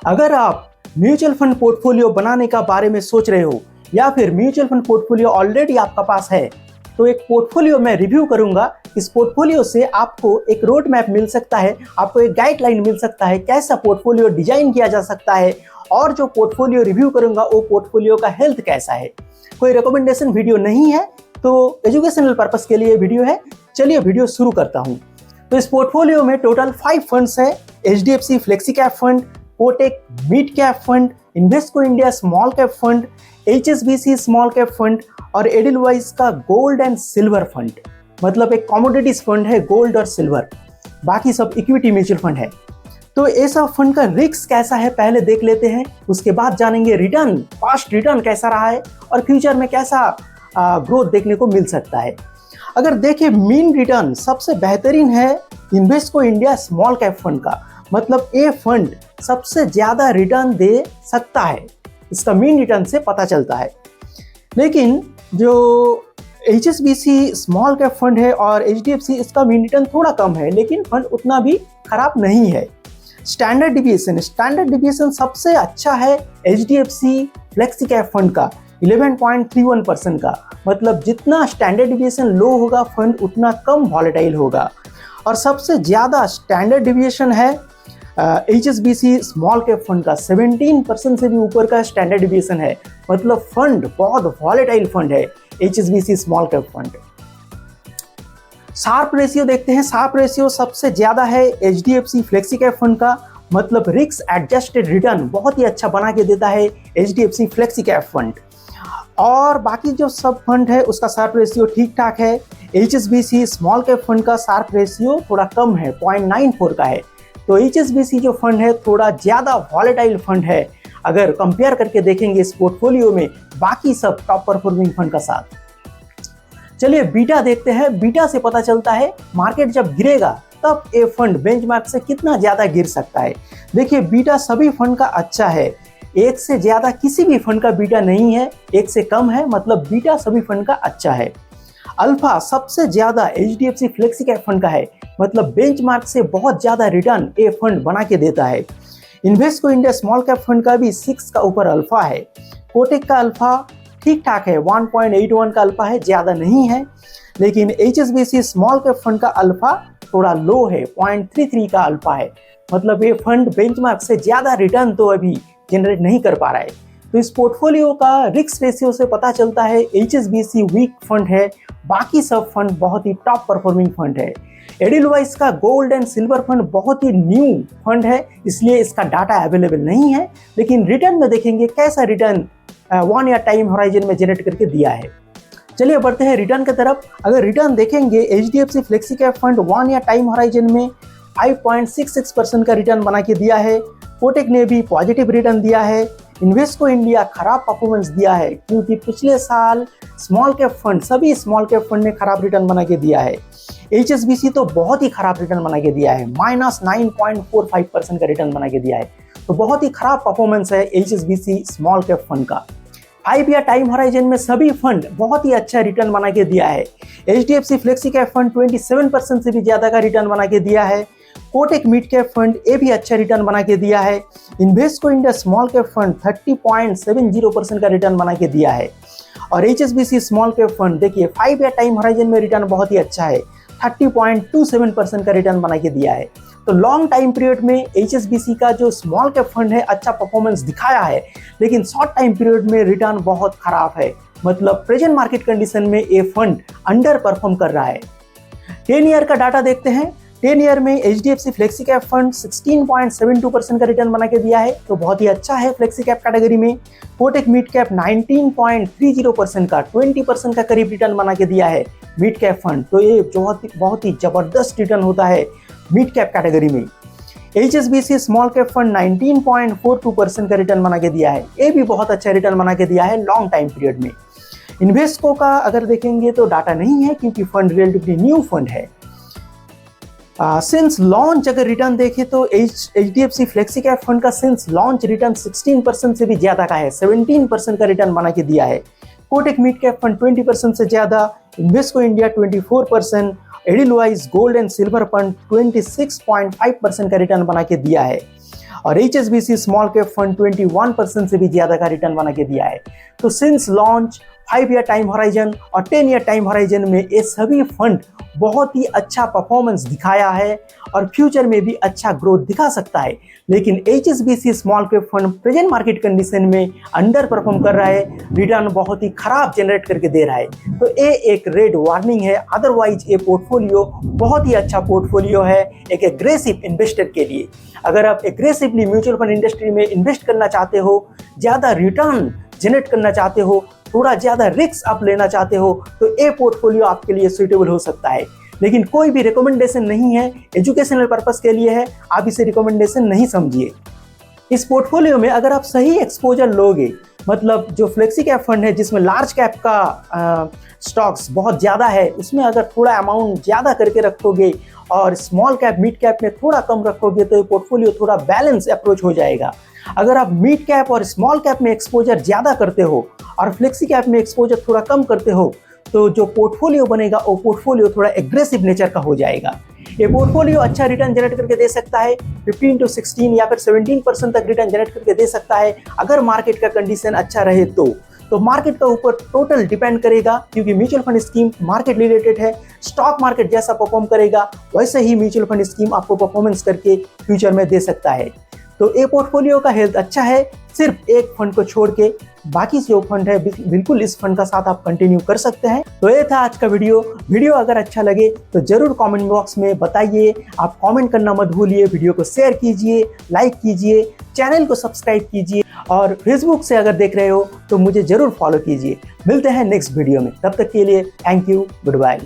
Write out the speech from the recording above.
अगर आप mutual fund portfolio बनाने का बारे में सोच रहे हो या फिर म्यूचुअल फंड पोर्टफोलियो ऑलरेडी आपका पास है, तो एक पोर्टफोलियो मैं रिव्यू करूंगा। इस पोर्टफोलियो से आपको एक रोड मैप मिल सकता है, आपको एक गाइडलाइन मिल सकता है कैसा पोर्टफोलियो डिजाइन किया जा सकता है, और जो पोर्टफोलियो रिव्यू करूंगा वो पोर्टफोलियो का हेल्थ कैसा है। कोई रिकमेंडेशन वीडियो नहीं है, तो एजुकेशनल पर्पस के लिए वीडियो है। चलिए वीडियो शुरू करता हूं। तो इस पोर्टफोलियो में टोटल 5 फंड्स है। HDFC flexi cap fund, Kotak mid cap fund, Invesco India small cap fund, HSBC small cap fund और एडिलवाइस का गोल्ड एंड सिल्वर फंड। मतलब एक कमोडिटीज फंड है, गोल्ड और सिल्वर। बाकी सब इक्विटी म्यूचुअल फंड है। तो ऐसा फंड का रिस्क कैसा है पहले देख लेते हैं, उसके बाद जानेंगे रिटर्न, पास्ट रिटर्न कैसा रहा है और फ्यूचर में कैसा ग्रोथ देखने को मिल सकता है। अगर देखें मीन रिटर्न सबसे बेहतरीन है Invesco India small cap fund का। मतलब ये फंड सबसे ज्यादा रिटर्न दे सकता है, इसका मीन रिटर्न से पता चलता है। लेकिन जो HSBC स्मॉल कैप फंड है और HDFC, इसका मीन रिटर्न थोड़ा कम है, लेकिन फंड उतना भी खराब नहीं है। स्टैंडर्ड डिविएशन सबसे अच्छा है HDFC फ्लेक्सी कैप फंड का 11.31% का। मतलब जितना स्टैंडर्ड डिविएशन लो होगा फंड उतना कम वॉलेटाइल होगा। और सबसे ज़्यादा स्टैंडर्ड डिविएशन है HSBC स्मॉल कैप फंड का 17% से भी ऊपर का स्टैंडर्ड डिविएशन है। मतलब फंड बहुत वॉलेटाइल फंड है HSBC small cap fund. Sharpe ratio देखते हैं। शार्प रेशियो सबसे ज़्यादा है HDFC फ्लेक्सी कैप फंड का। मतलब रिस्क एडजस्टेड रिटर्न बहुत ही अच्छा बना के देता है HDFC फ्लेक्सी कैप फंड। और बाकी जो सब फंड है उसका शार्प रेशियो ठीक ठाक है। HSBC स्मॉल कैप फंड का शार्प रेशियो थोड़ा कम है, 0.94 का है। तो HSBC जो फंड है थोड़ा ज़्यादा वॉलेटाइल फंड है अगर कंपेयर करके देखेंगे इस पोर्टफोलियो में बाकी सब टॉप परफॉर्मिंग फंड का साथ। चलिए बीटा देखते हैं। बीटा से पता चलता है मार्केट जब गिरेगा तब ये फंड बेंचमार्क से कितना ज़्यादा गिर सकता है। देखिए बीटा सभी फंड का अच्छा है, एक से ज़्यादा किसी भी फंड का बीटा नहीं है, एक से कम है। मतलब बीटा सभी फंड का अच्छा है। अल्फा सबसे ज़्यादा HDFC फ्लेक्सी कैप फंड का है। मतलब बेंचमार्क से बहुत ज़्यादा रिटर्न ये फंड बना के देता है। Invesco India small cap fund का भी 6 का ऊपर अल्फा है। कोटक का अल्फा ठीक ठाक है, 1.81 का अल्फा है, ज़्यादा नहीं है। लेकिन HSBC स्मॉल कैप फंड का अल्फा थोड़ा लो है, 0.33 का अल्फा है। मतलब ये फंड बेंचमार्क से ज़्यादा रिटर्न तो अभी जनरेट नहीं कर पा रहा है। तो इस पोर्टफोलियो का रिस्क रेशियो से पता चलता है HSBC वीक फंड है, बाकी सब फंड बहुत ही टॉप परफॉर्मिंग फंड है। एडिलवाइस का गोल्ड एंड सिल्वर फंड बहुत ही न्यू फंड है, इसलिए इसका डाटा अवेलेबल नहीं है। लेकिन रिटर्न में देखेंगे कैसा रिटर्न 1 ईयर टाइम होराइजन में जनरेट करके दिया है। चलिए बढ़ते हैं रिटर्न की तरफ। अगर रिटर्न देखेंगे HDFC flexi cap fund 1 year time horizon में 5.66% का रिटर्न बना के दिया है। कोटक ने भी पॉजिटिव रिटर्न दिया है। इन्वेस्को इंडिया खराब परफॉर्मेंस दिया है क्योंकि पिछले साल स्मॉल कैप फंड, सभी स्मॉल कैप फंड ने खराब रिटर्न बना के दिया है। HSBC तो बहुत ही खराब रिटर्न बना के दिया है, -9.45% का रिटर्न बना के दिया है। तो बहुत ही खराब परफॉर्मेंस है HSBC स्मॉल कैप फंड का। 5 ईयर टाइम होराइजन में सभी फंड बहुत ही अच्छा रिटर्न बना के दिया है। HDFC फ्लेक्सी कैप फंड 27% से भी ज़्यादा का रिटर्न बना के दिया है। कोटक मिड कैप फंड ये भी अच्छा रिटर्न बना के दिया है। Invesco India small cap fund 30.70% का रिटर्न बना के दिया है। और HSBC स्मॉल कैप फंड देखिए 5 ईयर टाइम होराइजन में रिटर्न बहुत ही अच्छा है, 30.27% का रिटर्न बना के दिया है। तो लॉन्ग टाइम पीरियड में HSBC का जो स्मॉल कैप फंड है अच्छा परफॉर्मेंस दिखाया है, लेकिन शॉर्ट टाइम पीरियड में रिटर्न बहुत खराब है। मतलब प्रेजेंट मार्केट कंडीशन में ये फंड अंडर परफॉर्म कर रहा है। 10 ईयर का डाटा देखते हैं। 10 ईयर में HDFC फ्लेक्सी कैप फंड 16.72% का रिटर्न बना के दिया है, तो बहुत ही अच्छा है फ्लेक्सी कैप कैटेगरी में। कोटक मिड कैप 19.30% का 20% का करीब रिटर्न बना के दिया है मिड कैप फंड। तो ये बहुत ही जबरदस्त रिटर्न होता है मिड कैप कैटेगरी में। HSBC स्मॉल कैप फंड 19.42% का रिटर्न बना के दिया है, ये भी बहुत अच्छा रिटर्न बना के दिया है लॉन्ग टाइम पीरियड में। इन्वेस्को का अगर देखेंगे तो डाटा नहीं है क्योंकि फंड रिलेटिवली न्यू फंड है। सिंस लॉन्च अगर रिटर्न देखें तो HDFC फ्लेक्सी कैप फंड का सिंस लॉन्च रिटर्न 16% से भी ज़्यादा का है, 17% का रिटर्न बना के दिया है। कोटक मिड कैप फंड 20% से ज़्यादा, Invesco India 24% Edelweiss gold and silver fund 26.5% का रिटर्न बना के दिया है और HSBC स्मॉल कैप फंड 21% से भी ज्यादा का रिटर्न बना के दिया है। तो since launch 5 year time horizon और 10 ईयर टाइम होराइजन में ये सभी फंड बहुत ही अच्छा परफॉर्मेंस दिखाया है और फ्यूचर में भी अच्छा ग्रोथ दिखा सकता है। लेकिन HSBC small cap fund present market condition में अंडर परफॉर्म कर रहा है, रिटर्न बहुत ही खराब जनरेट करके दे रहा है। तो ये एक रेड वार्निंग है। अदरवाइज ये पोर्टफोलियो बहुत ही अच्छा पोर्टफोलियो है एक एग्रेसिव इन्वेस्टर के लिए। अगर आप एग्रेसिवली म्यूचुअल फंड इंडस्ट्री में इन्वेस्ट करना चाहते हो, ज़्यादा रिटर्न जनरेट करना चाहते हो, थोड़ा ज़्यादा रिस्क आप लेना चाहते हो, तो ये पोर्टफोलियो आपके लिए सूटेबल हो सकता है। लेकिन कोई भी रिकमेंडेशन नहीं है, एजुकेशनल पर्पस के लिए है, आप इसे रिकमेंडेशन नहीं समझिए। इस पोर्टफोलियो में अगर आप सही एक्सपोजर लोगे, मतलब जो फ्लेक्सी कैप फंड है जिसमें लार्ज कैप का स्टॉक्स बहुत ज़्यादा है, उसमें अगर थोड़ा अमाउंट ज़्यादा करके रखोगे और स्मॉल कैप मिड कैप में थोड़ा कम रखोगे तो ये पोर्टफोलियो थोड़ा बैलेंस अप्रोच हो जाएगा। अगर आप मिड कैप और स्मॉल कैप में एक्सपोजर ज़्यादा करते हो और फ्लेक्सी कैप में एक्सपोजर थोड़ा कम करते हो, तो जो पोर्टफोलियो बनेगा वो पोर्टफोलियो थोड़ा एग्रेसिव नेचर का हो जाएगा। ये पोर्टफोलियो अच्छा रिटर्न जनरेट करके दे सकता है, 15 to 16 या फिर 17% तक रिटर्न जनरेट करके दे सकता है अगर मार्केट का कंडीशन अच्छा रहे तो मार्केट का ऊपर टोटल डिपेंड करेगा, क्योंकि mutual fund scheme market related है। स्टॉक मार्केट जैसा परफॉर्म करेगा वैसे ही म्यूचुअल फंड स्कीम आपको परफॉर्मेंस करके फ्यूचर में दे सकता है। तो ये पोर्टफोलियो का हेल्थ अच्छा है, सिर्फ एक फंड को छोड़ के बाकी जो फंड है बिल्कुल इस फंड का साथ आप कंटिन्यू कर सकते हैं। तो ये था आज का वीडियो अगर अच्छा लगे तो जरूर कमेंट बॉक्स में बताइए। आप कमेंट करना मत भूलिए, वीडियो को शेयर कीजिए, लाइक कीजिए, चैनल को सब्सक्राइब कीजिए और फेसबुक से अगर देख रहे हो तो मुझे जरूर फॉलो कीजिए। मिलते हैं नेक्स्ट वीडियो में, तब तक के लिए थैंक यू, गुड बाय।